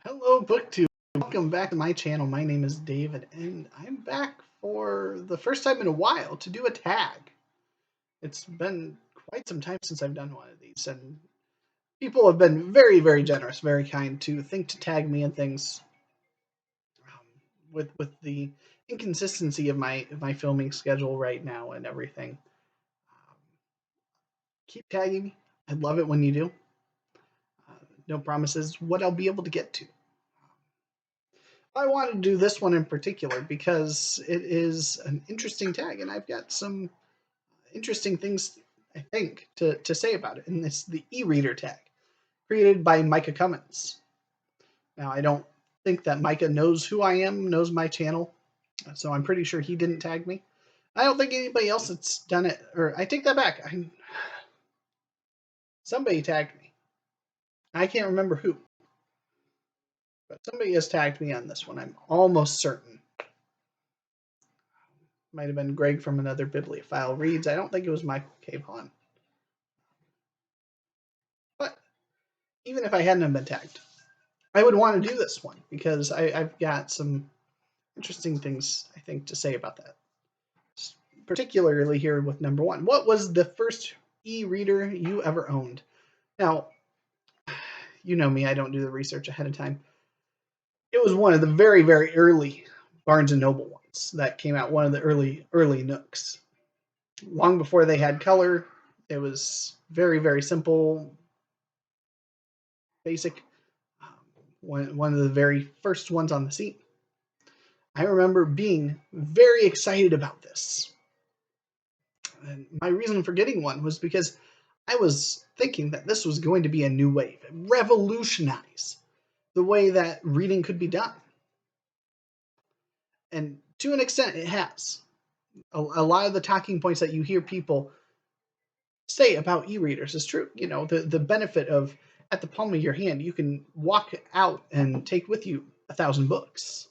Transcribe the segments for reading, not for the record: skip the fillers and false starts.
Hello, BookTubers. Welcome back to my channel. My name is David, and I'm back for the first time in a while to do a tag. It's been quite some time since I've done one of these, and people have been very, very generous, very kind to think to tag me and things. With the inconsistency of my filming schedule right now and everything, keep tagging me. I'd love it when you do. No promises what I'll be able to get to. I wanted to do this one in particular because it is an interesting tag, and I've got some interesting things, I think, to say about it. And it's the eReader tag, created by Micah Cummins. Now, I don't think that Micah knows who I am, knows my channel, so I'm pretty sure he didn't tag me. I don't think anybody else that's done it, or I take that back. Somebody tagged me. I can't remember who, but somebody has tagged me on this one. I'm almost certain. Might have been Greg from another bibliophile reads. I don't think it was Michael K. Vaughn. But even if I hadn't been tagged, I would want to do this one because I've got some interesting things, I think, to say about that. Particularly here with number one. What was the first e-reader you ever owned? Now, you know me, I don't do the research ahead of time. It was one of the very, very early Barnes & Noble ones that came out, one of the early Nooks. Long before they had color, it was very, very simple, basic. One of the very first ones on the scene. I remember being very excited about this. And my reason for getting one was because I was thinking that this was going to be a new wave, revolutionize the way that reading could be done. And to an extent, it has. A lot of the talking points that you hear people say about e-readers is true. You know, the benefit of at the palm of your hand, you can walk out and take with you 1,000 books.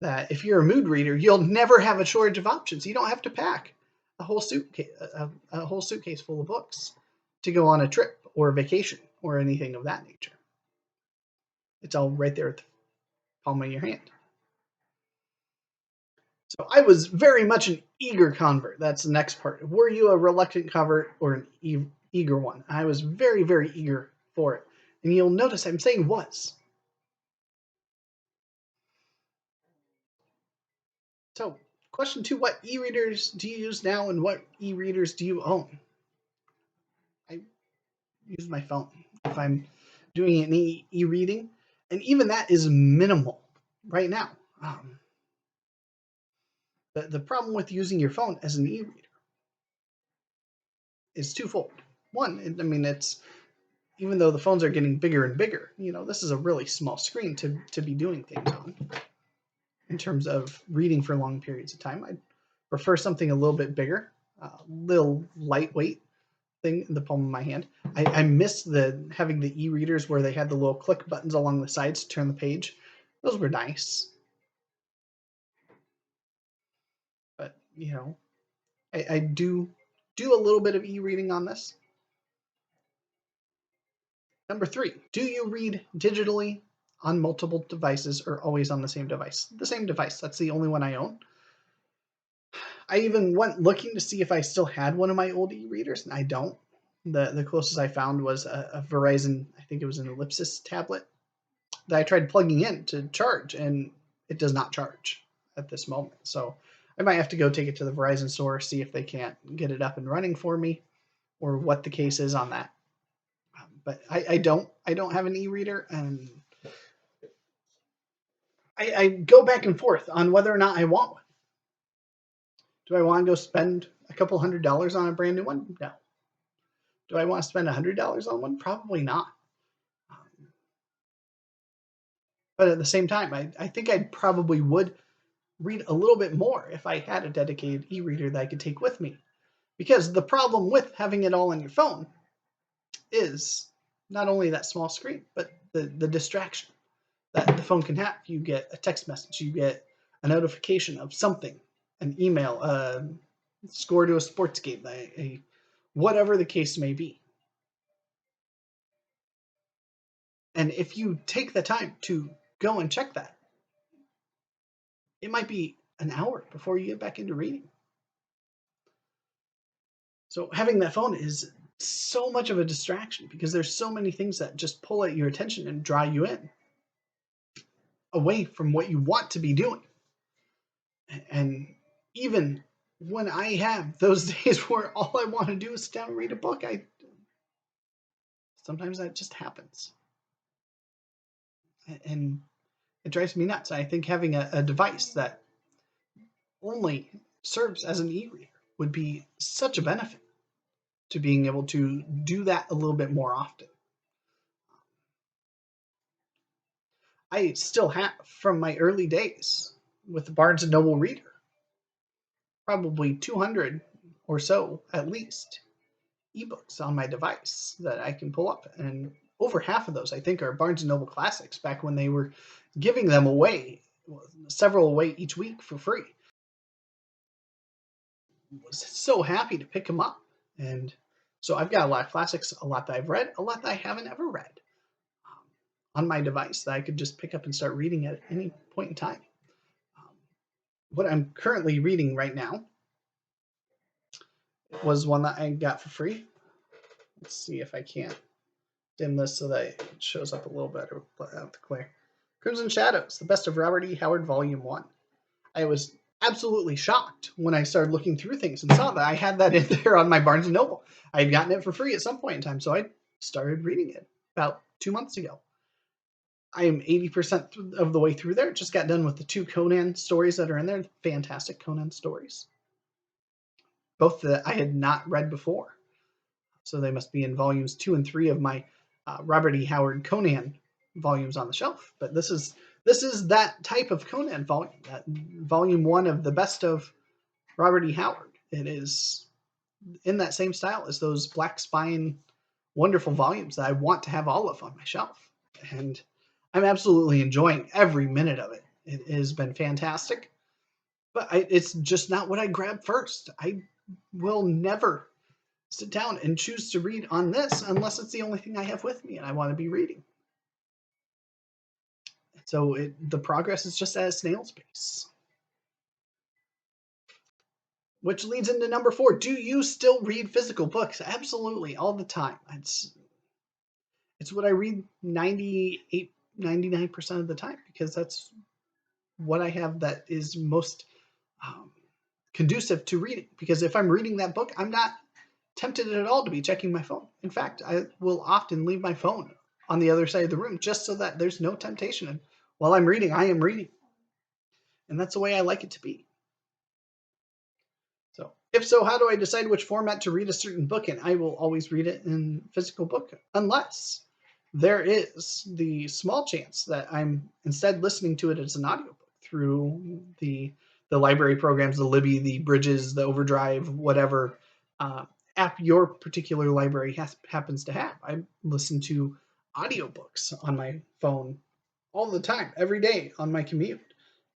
That if you're a mood reader, you'll never have a shortage of options. You don't have to pack a whole suitcase full of books to go on a trip or a vacation or anything of that nature. It's all right there at the palm of your hand. So I was very much an eager convert. That's the next part. Were you a reluctant convert or an eager one? I was very, very eager for it. And you'll notice I'm saying was. So, question two, what e-readers do you use now and what e-readers do you own? I use my phone if I'm doing any e-reading, and even that is minimal right now. The problem with using your phone as an e-reader is twofold. One, I mean, it's even though the phones are getting bigger and bigger, you know, this is a really small screen to be doing things on. In terms of reading for long periods of time, I'd prefer something a little bit bigger, a little lightweight thing in the palm of my hand. I miss having the e-readers where they had the little click buttons along the sides to turn the page. Those were nice. But, you know, I do a little bit of e-reading on this. Number three, do you read digitally on multiple devices or always on the same device? The same device. That's the only one I own. I even went looking to see if I still had one of my old e-readers, and I don't. The closest I found was a Verizon, I think it was an Ellipsis tablet, that I tried plugging in to charge, and it does not charge at this moment. So I might have to go take it to the Verizon store, see if they can't get it up and running for me, or what the case is on that. But I don't have an e-reader, and I go back and forth on whether or not I want one. Do I want to go spend a couple $100s on a brand new one? No. Do I want to spend $100 on one? Probably not. But at the same time, I think I probably would read a little bit more if I had a dedicated e-reader that I could take with me. Because the problem with having it all on your phone is not only that small screen, but the distraction that the phone can have. You get a text message, you get a notification of something, an email, a score to a sports game, whatever the case may be. And if you take the time to go and check that, it might be an hour before you get back into reading. So having that phone is so much of a distraction because there's so many things that just pull at your attention and draw you in away from what you want to be doing. And even when I have those days where all I want to do is sit down and read a book, sometimes that just happens. And it drives me nuts. I think having a device that only serves as an e-reader would be such a benefit to being able to do that a little bit more often. I still have, from my early days with the Barnes & Noble Reader, probably 200 or so at least ebooks on my device that I can pull up. And over half of those, I think, are Barnes & Noble Classics back when they were giving them away, several away each week for free. I was so happy to pick them up. And so I've got a lot of classics, a lot that I've read, a lot that I haven't ever read on my device that I could just pick up and start reading at any point in time. What I'm currently reading right now was one that I got for free. Let's see if I can't dim this so that it shows up a little better without the glare. Crimson Shadows, the Best of Robert E. Howard, Volume 1. I was absolutely shocked when I started looking through things and saw that I had that in there on my Barnes & Noble. I had gotten it for free at some point in time, so I started reading it about 2 months ago. I am 80% of the way through there. Just got done with the 2 Conan stories that are in there. Fantastic Conan stories. Both that I had not read before. So they must be in volumes 2 and 3 of my Robert E. Howard Conan volumes on the shelf. But this is that type of Conan volume, that volume 1 of the Best of Robert E. Howard. It is in that same style as those black spine wonderful volumes that I want to have all of on my shelf. And I'm absolutely enjoying every minute of it. It has been fantastic. But it's just not what I grab first. I will never sit down and choose to read on this unless it's the only thing I have with me and I want to be reading. So the progress is just at a snail's pace. Which leads into number 4. Do you still read physical books? Absolutely, all the time. It's what I read 98, 99% of the time because that's what I have that is most conducive to reading. Because if I'm reading that book, I'm not tempted at all to be checking my phone. In fact, I will often leave my phone on the other side of the room just so that there's no temptation. And while I'm reading, I am reading. And that's the way I like it to be. So, if so, how do I decide which format to read a certain book in? I will always read it in physical book unless there is the small chance that I'm instead listening to it as an audiobook through the library programs, the Libby, the Bridges, the Overdrive, whatever app your particular library happens to have. I listen to audiobooks on my phone all the time, every day on my commute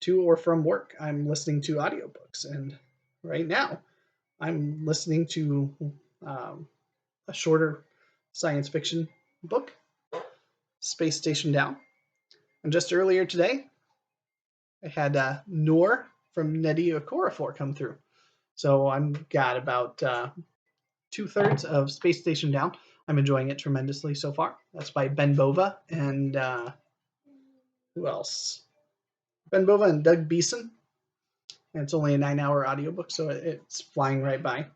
to or from work. I'm listening to audiobooks, and right now I'm listening to a shorter science fiction book, Space Station Down. And just earlier today, I had Noor from Nnedi Okorafor come through. So I've got about 2/3 of Space Station Down. I'm enjoying it tremendously so far. That's by Ben Bova and who else? Ben Bova and Doug Beeson. And it's only a 9-hour audiobook, so it's flying right by.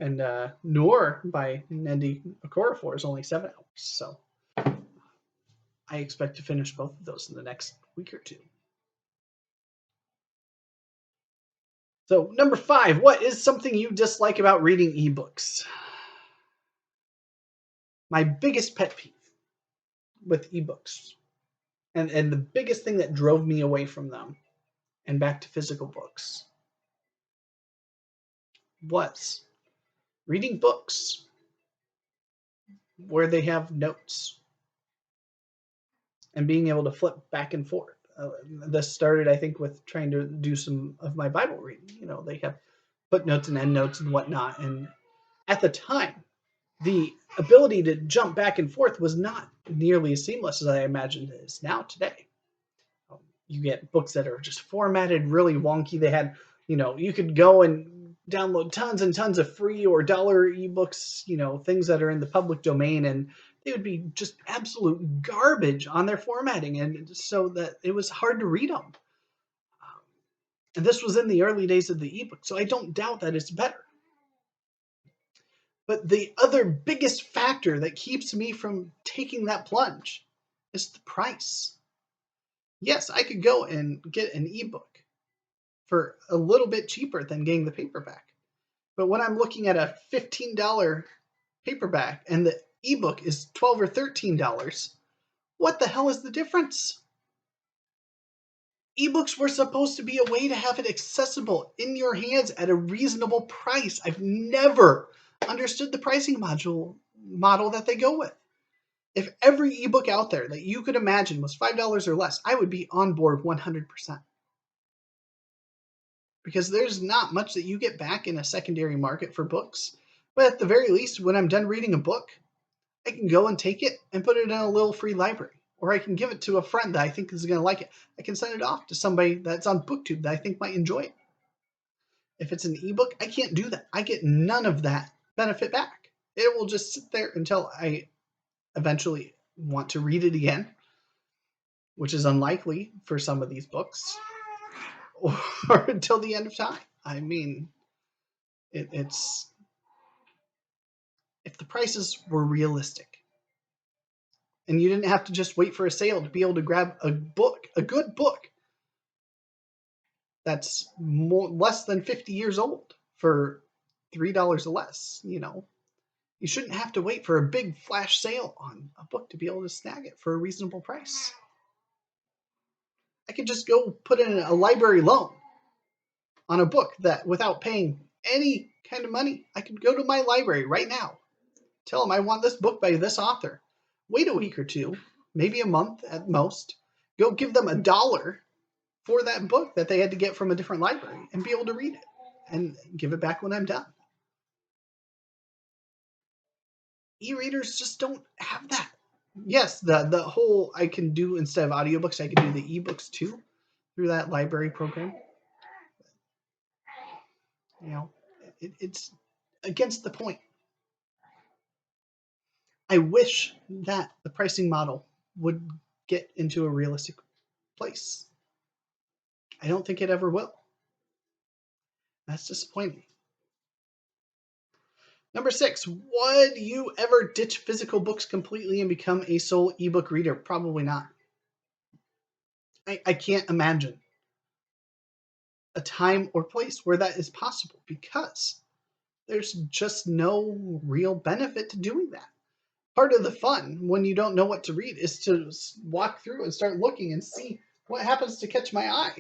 And Noor by Nnedi Okorafor is only 7 hours. So I expect to finish both of those in the next week or two. So number 5, what is something you dislike about reading ebooks? My biggest pet peeve with ebooks, and the biggest thing that drove me away from them and back to physical books, was reading books where they have notes and being able to flip back and forth. This started, I think, with trying to do some of my Bible reading. They have footnotes and endnotes and whatnot. And at the time, the ability to jump back and forth was not nearly as seamless as I imagined it is now today. You get books that are just formatted really wonky. They had, you could go and download tons and tons of free or dollar ebooks, things that are in the public domain, and they would be just absolute garbage on their formatting, and so that it was hard to read them. And this was in the early days of the ebook, so I don't doubt that it's better. But the other biggest factor that keeps me from taking that plunge is the price. Yes, I could go and get an ebook for a little bit cheaper than getting the paperback. But when I'm looking at a $15 paperback and the ebook is $12 or $13, what the hell is the difference? Ebooks were supposed to be a way to have it accessible in your hands at a reasonable price. I've never understood the pricing model that they go with. If every ebook out there that you could imagine was $5 or less, I would be on board 100%. Because there's not much that you get back in a secondary market for books. But at the very least, when I'm done reading a book, I can go and take it and put it in a little free library. Or I can give it to a friend that I think is going to like it. I can send it off to somebody that's on BookTube that I think might enjoy it. If it's an ebook, I can't do that. I get none of that benefit back. It will just sit there until I eventually want to read it again, which is unlikely for some of these books, or until the end of time. I mean, it's if the prices were realistic and you didn't have to just wait for a sale to be able to grab a good book that's less than 50 years old for $3 or less, you shouldn't have to wait for a big flash sale on a book to be able to snag it for a reasonable price. I could just go put in a library loan on a book that without paying any kind of money. I could go to my library right now, tell them I want this book by this author, wait a week or two, maybe a month at most, go give them $1 for that book that they had to get from a different library and be able to read it and give it back when I'm done. E-readers just don't have that. Yes, the whole I can do, instead of audiobooks, I can do the ebooks too through that library program. It's against the point. I wish that the pricing model would get into a realistic place. I don't think it ever will. That's disappointing. Number 6, would you ever ditch physical books completely and become a sole ebook reader? Probably not. I can't imagine a time or place where that is possible because there's just no real benefit to doing that. Part of the fun when you don't know what to read is to walk through and start looking and see what happens to catch my eye.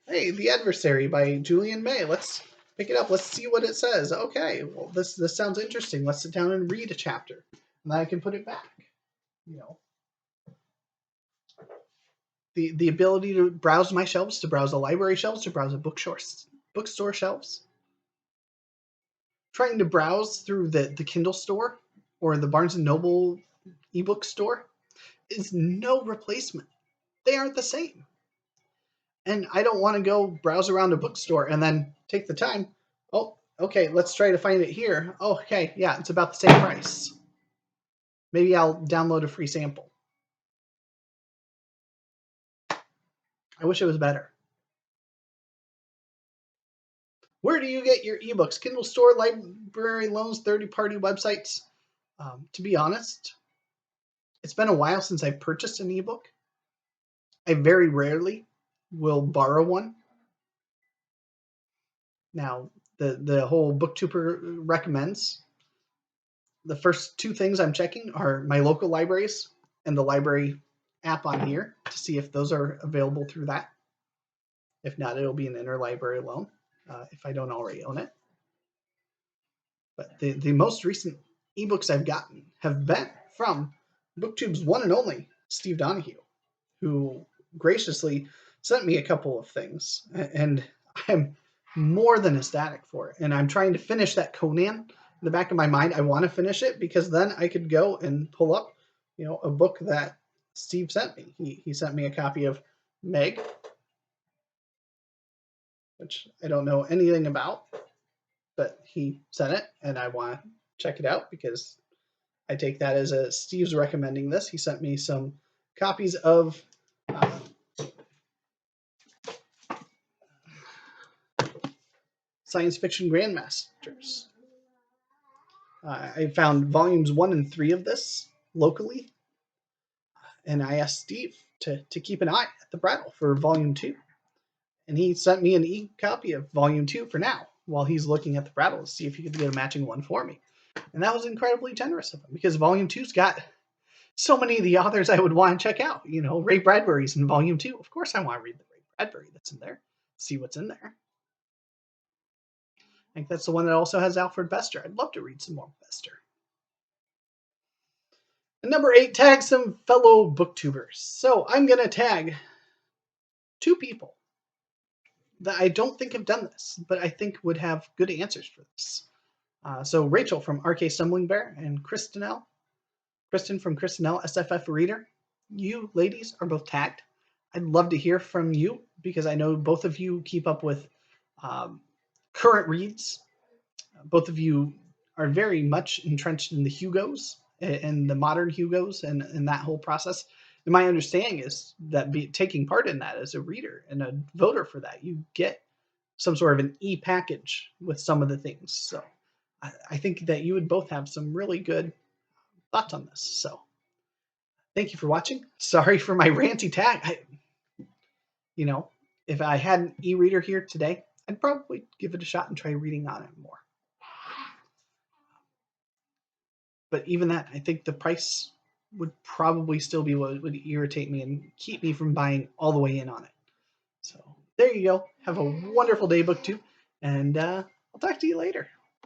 Hey, The Adversary by Julian May. Let's pick it up. Let's see what it says. Okay, well, this sounds interesting. Let's sit down and read a chapter, and then I can put it back. The ability to browse my shelves, to browse the library shelves, to browse the bookstore shelves. Trying to browse through the Kindle store or the Barnes & Noble ebook store is no replacement. They aren't the same. And I don't want to go browse around a bookstore and then take the time. Oh, okay, let's try to find it here. Oh, okay, yeah, it's about the same price. Maybe I'll download a free sample. I wish it was better. Where do you get your ebooks? Kindle store, library loans, third-party websites? To be honest, it's been a while since I've purchased an ebook. I very rarely will borrow one. Now, the whole BookTuber recommends, the first 2 things I'm checking are my local libraries and the library app on here to see if those are available through that. If not, it'll be an interlibrary loan if I don't already own it. But the most recent ebooks I've gotten have been from BookTube's one and only Steve Donahue, who graciously sent me a couple of things, and I'm more than ecstatic for it. And I'm trying to finish that Conan in the back of my mind, I want to finish it because then I could go and pull up, a book that Steve sent me. He sent me a copy of Meg, which I don't know anything about, but he sent it, and I want to check it out because I take that as Steve's recommending this. He sent me some copies of Science Fiction Grandmasters. I found volumes 1 and 3 of this locally, and I asked Steve to keep an eye at the Brattle for volume 2. And he sent me an e-copy of volume 2 for now, while he's looking at the Brattle to see if he could get a matching one for me. And that was incredibly generous of him, because volume 2's got so many of the authors I would want to check out. Ray Bradbury's in volume 2. Of course I want to read the Ray Bradbury that's in there, see what's in there. I think that's the one that also has Alfred Bester. I'd love to read some more Bester. And number 8, tag some fellow booktubers. So I'm going to tag 2 people that I don't think have done this, but I think would have good answers for this. So Rachel from RK Stumbling Bear and Kristen from Kristen L, SFF Reader. You ladies are both tagged. I'd love to hear from you because I know both of you keep up with current reads. Both of you are very much entrenched in the Hugos and the modern Hugos and that whole process. And my understanding is that taking part in that as a reader and a voter for that, you get some sort of an e-package with some of the things. So I think that you would both have some really good thoughts on this. So thank you for watching. Sorry for my ranty tag. If I had an e-reader here today, I'd probably give it a shot and try reading on it more. But even that, I think the price would probably still be what would irritate me and keep me from buying all the way in on it. So there you go. Have a wonderful day, BookTube, and I'll talk to you later.